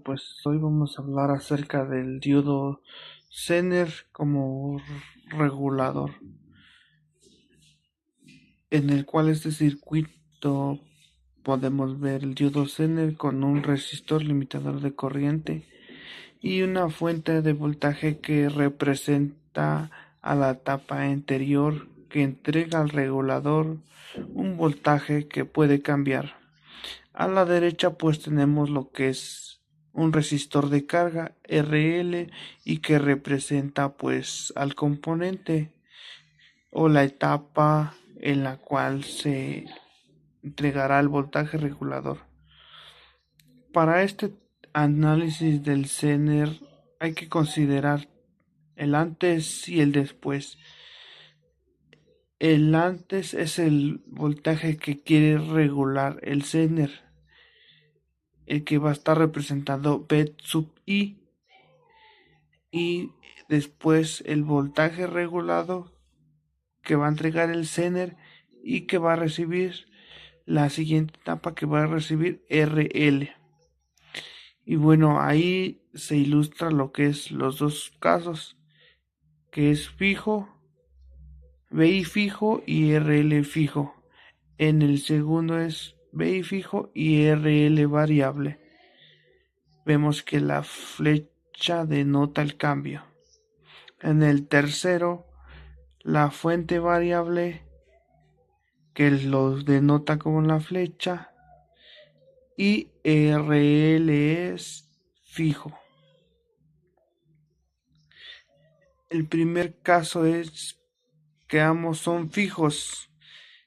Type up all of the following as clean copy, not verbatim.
Pues hoy vamos a hablar acerca del diodo Zener como regulador, en el cual este circuito podemos ver el diodo Zener con un resistor limitador de corriente y una fuente de voltaje que representa a la tapa anterior que entrega al regulador un voltaje que puede cambiar. A la derecha pues tenemos lo que es un resistor de carga RL y que representa pues al componente o la etapa en la cual se entregará el voltaje regulador. Para este análisis del Zener hay que considerar el antes y el después. El antes es el voltaje que quiere regular el Zener, el que va a estar representando B sub I, y después el voltaje regulado que va a entregar el Zener y que va a recibir la siguiente etapa que va a recibir RL. Y bueno, ahí se ilustra lo que es los dos casos, que es fijo, BI fijo y RL fijo. En el segundo es BI fijo y RL variable. Vemos que la flecha denota el cambio. En el tercero, la fuente variable, que lo denota como la flecha, y RL es fijo. El primer caso es que ambos son fijos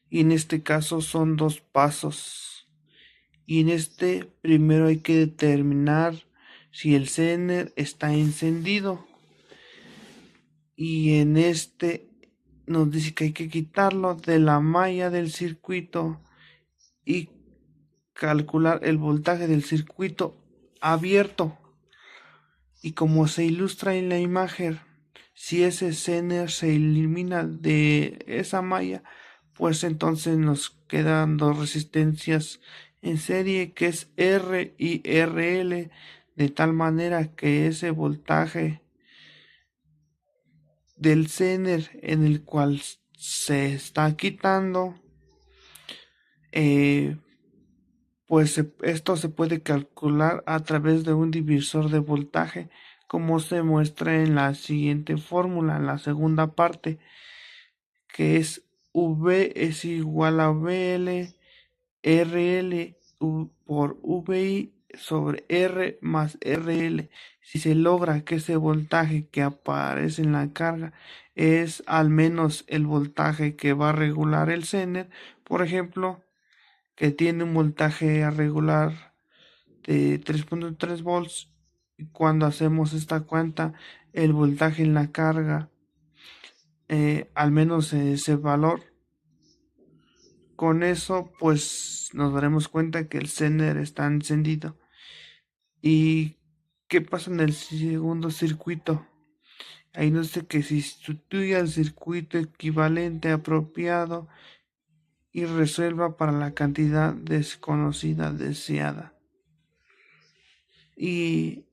y en este caso son dos pasos. Y en este primero hay que determinar si el Zener está encendido. Y en este nos dice que hay que quitarlo de la malla del circuito y calcular el voltaje del circuito abierto. Y como se ilustra en la imagen, si ese Zener se elimina de esa malla, pues entonces nos quedan dos resistencias en serie, que es R y RL, de tal manera que ese voltaje del Zener en el cual se está quitando, eh, pues esto se puede calcular a través de un divisor de voltaje, como se muestra en la siguiente fórmula, en la segunda parte, que es V es igual a VL RL por VI sobre R más RL. Si se logra que ese voltaje que aparece en la carga es al menos el voltaje que va a regular el Zener, por ejemplo, que tiene un voltaje a regular de 3.3 volts, y cuando hacemos esta cuenta, el voltaje en la carga, al menos ese valor, con eso pues nos daremos cuenta que el Zener está encendido. ¿Y qué pasa en el segundo circuito? Ahí nos dice que se sustituye el circuito equivalente apropiado y resuelva para la cantidad desconocida deseada. Y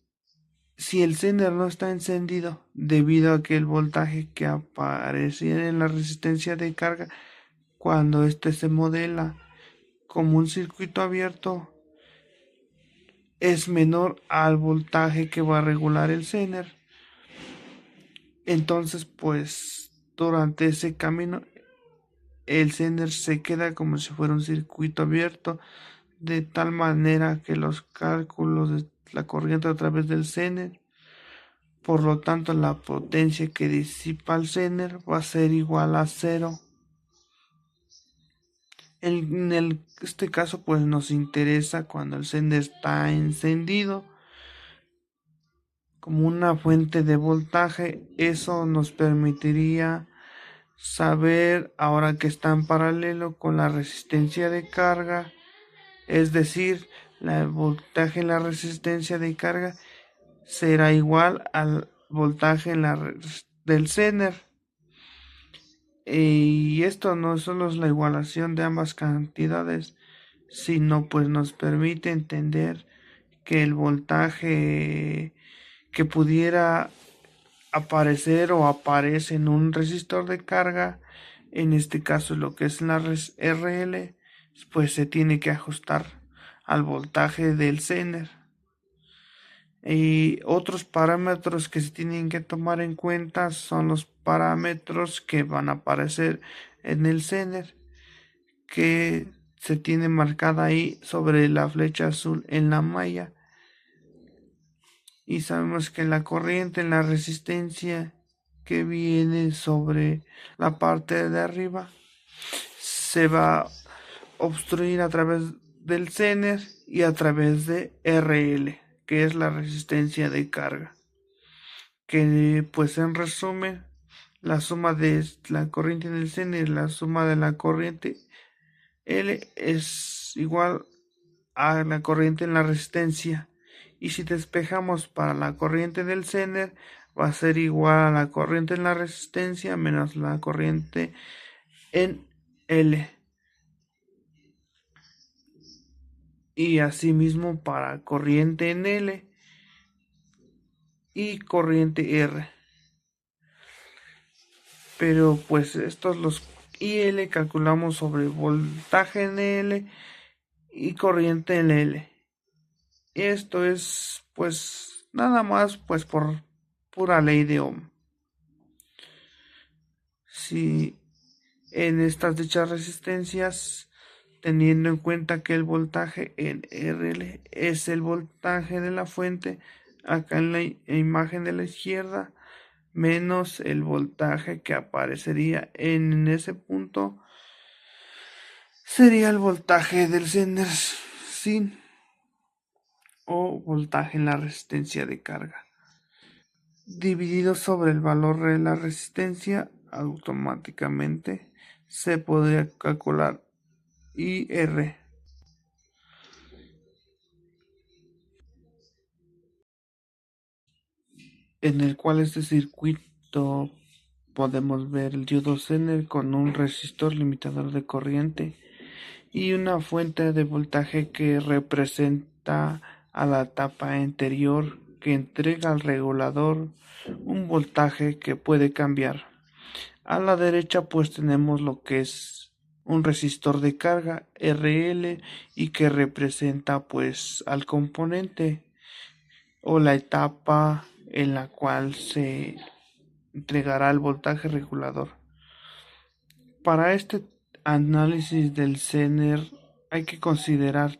si el Zener no está encendido debido a que el voltaje que aparece en la resistencia de carga cuando éste se modela como un circuito abierto es menor al voltaje que va a regular el Zener, entonces pues durante ese camino el Zener se queda como si fuera un circuito abierto, de tal manera que los cálculos de la corriente a través del Zener, por lo tanto la potencia que disipa el Zener va a ser igual a cero. Este caso pues nos interesa cuando el Zener está encendido como una fuente de voltaje. Eso nos permitiría saber ahora que está en paralelo con la resistencia de carga, es decir, el voltaje en la resistencia de carga será igual al voltaje en del Zener. Y esto no solo es la igualación de ambas cantidades, sino pues nos permite entender que el voltaje que pudiera aparecer o aparece en un resistor de carga, en este caso lo que es la RL, pues se tiene que ajustar al voltaje del Zener. Y otros parámetros que se tienen que tomar en cuenta son los parámetros que van a aparecer en el Zener, que se tiene marcada ahí sobre la flecha azul en la malla. Y sabemos que la corriente, en la resistencia que viene sobre la parte de arriba, se va a obstruir a través del Zener y a través de RL, que es la resistencia de carga, que pues en resumen, la suma de la corriente en el Zener y la suma de la corriente L es igual a la corriente en la resistencia. Y si despejamos para la corriente del Zener, va a ser igual a la corriente en la resistencia menos la corriente en L. Y asimismo para corriente en L y corriente R. Pero pues estos los IL calculamos sobre voltaje en L y corriente en L. Esto es pues nada más pues por pura ley de Ohm. Si en estas dichas resistencias, teniendo en cuenta que el voltaje en RL es el voltaje de la fuente, acá en la imagen de la izquierda, menos el voltaje que aparecería en ese punto, sería el voltaje del Zener sin o voltaje en la resistencia de carga, dividido sobre el valor de la resistencia. Automáticamente se podría calcular IR, en el cual este circuito podemos ver el diodo Zener con un resistor limitador de corriente y una fuente de voltaje que representa a la tapa anterior, que entrega al regulador un voltaje que puede cambiar. A la derecha pues tenemos lo que es un resistor de carga RL y que representa pues al componente o la etapa en la cual se entregará el voltaje regulador. Para este análisis del Zener hay que considerar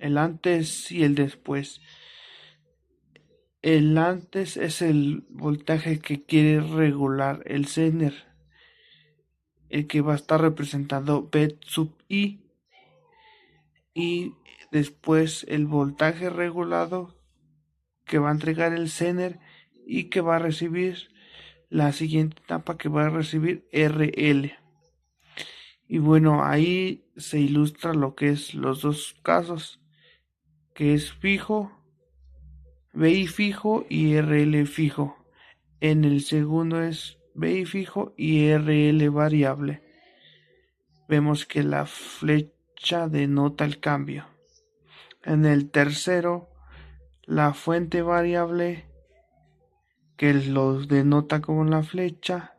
el antes y el después. El antes es el voltaje que quiere regular el Zener, el que va a estar representando B sub I, y después el voltaje regulado que va a entregar el Zener y que va a recibir la siguiente etapa, que va a recibir RL. Y bueno, ahí se ilustra lo que es los dos casos, que es fijo, BI fijo y RL fijo. En el segundo es BI fijo y RL variable. Vemos que la flecha denota el cambio. En el tercero, la fuente variable, que los denota con la flecha,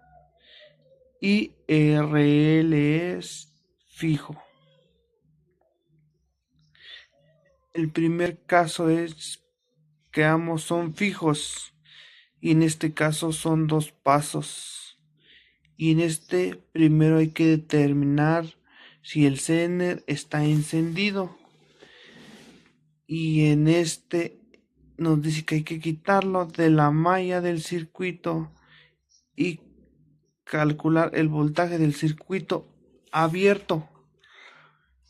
y RL es fijo. El primer caso es que ambos son fijos y en este caso son dos pasos. Y en este primero hay que determinar si el Zener está encendido, y en este nos dice que hay que quitarlo de la malla del circuito y calcular el voltaje del circuito abierto.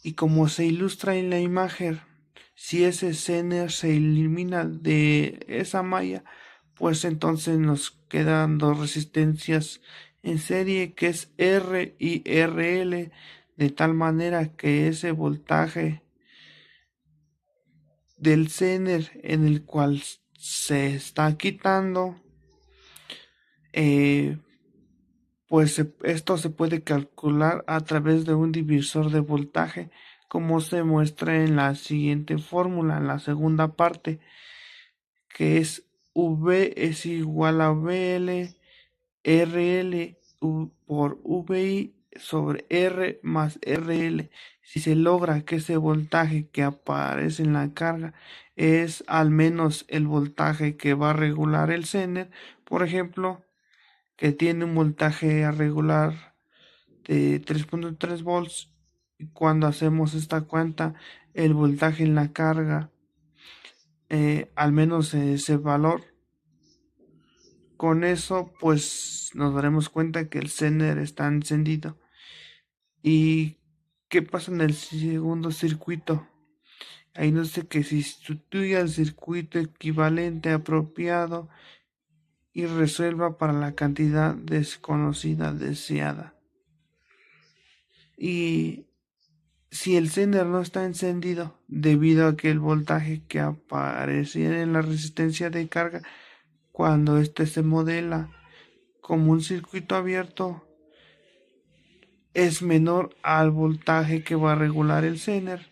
Y como se ilustra en la imagen, si ese Zener se elimina de esa malla, pues entonces nos quedan dos resistencias en serie, que es R y RL, de tal manera que ese voltaje del Zener en el cual se está quitando, eh, pues esto se puede calcular a través de un divisor de voltaje, como se muestra en la siguiente fórmula, en la segunda parte, que es V es igual a VL RL por VI sobre R más RL. Si se logra que ese voltaje que aparece en la carga es al menos el voltaje que va a regular el Zener, por ejemplo, que tiene un voltaje a regular de 3.3 volts, y cuando hacemos esta cuenta, el voltaje en la carga, al menos ese valor, con eso pues nos daremos cuenta que el Zener está encendido. ¿Y qué pasa en el segundo circuito? Ahí no sé que se sustituya el circuito equivalente apropiado y resuelva para la cantidad desconocida deseada. Y si el Zener no está encendido debido a que el voltaje que aparece en la resistencia de carga cuando éste se modela como un circuito abierto es menor al voltaje que va a regular el Zener,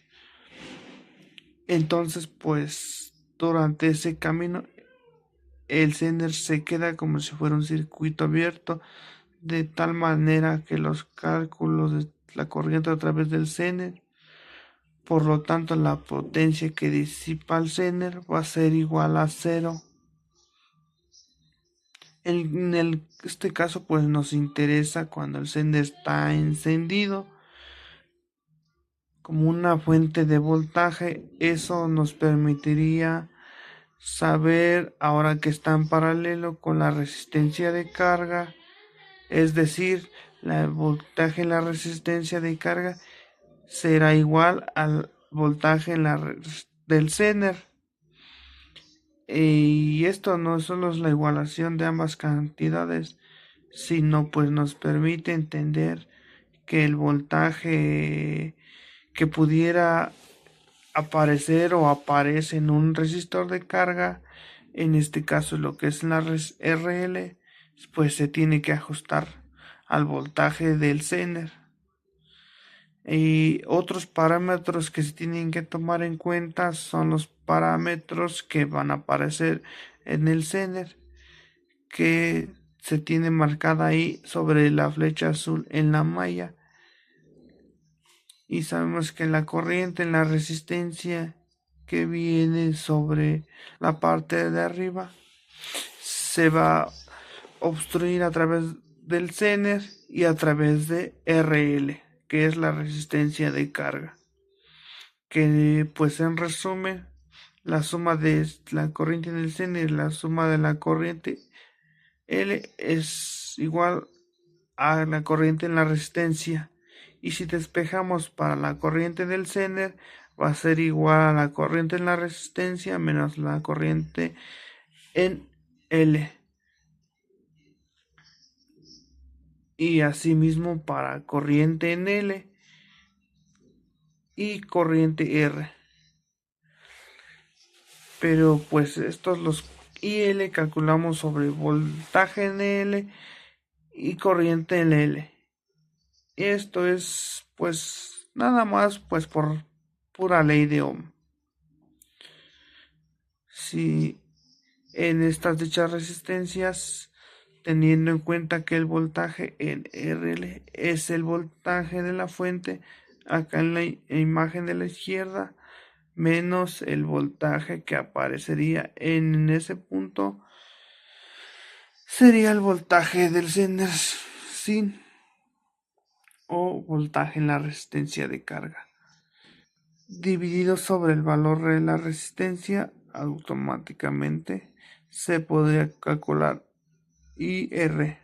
entonces pues durante ese camino el Zener se queda como si fuera un circuito abierto, de tal manera que los cálculos de la corriente a través del Zener, por lo tanto la potencia que disipa el Zener va a ser igual a cero. Este caso pues nos interesa cuando el Zener está encendido como una fuente de voltaje. Eso nos permitiría saber ahora que está en paralelo con la resistencia de carga, es decir, el voltaje en la resistencia de carga será igual al voltaje en del Zener. Y esto no solo es la igualación de ambas cantidades, sino pues nos permite entender que el voltaje que pudiera aparecer o aparece en un resistor de carga, en este caso lo que es la RL, pues se tiene que ajustar al voltaje del Zener. Y otros parámetros que se tienen que tomar en cuenta son los parámetros que van a aparecer en el Zener, que se tiene marcada ahí sobre la flecha azul en la malla. Y sabemos que la corriente en la resistencia que viene sobre la parte de arriba se va a obstruir a través del Zener y a través de RL, que es la resistencia de carga, que pues en resumen la suma de la corriente en el Zener y la suma de la corriente L es igual a la corriente en la resistencia, y si despejamos para la corriente del Zener va a ser igual a la corriente en la resistencia menos la corriente en L, y asimismo para corriente en L y corriente R. Pero pues estos los IL calculamos sobre voltaje en L y corriente en L. Esto es pues nada más pues por pura ley de Ohm. Si en estas dichas resistencias, teniendo en cuenta que el voltaje en RL es el voltaje de la fuente, acá en la imagen de la izquierda, menos el voltaje que aparecería en ese punto, sería el voltaje del Zener sin o voltaje en la resistencia de carga, dividido sobre el valor de la resistencia. Automáticamente se podría calcular IR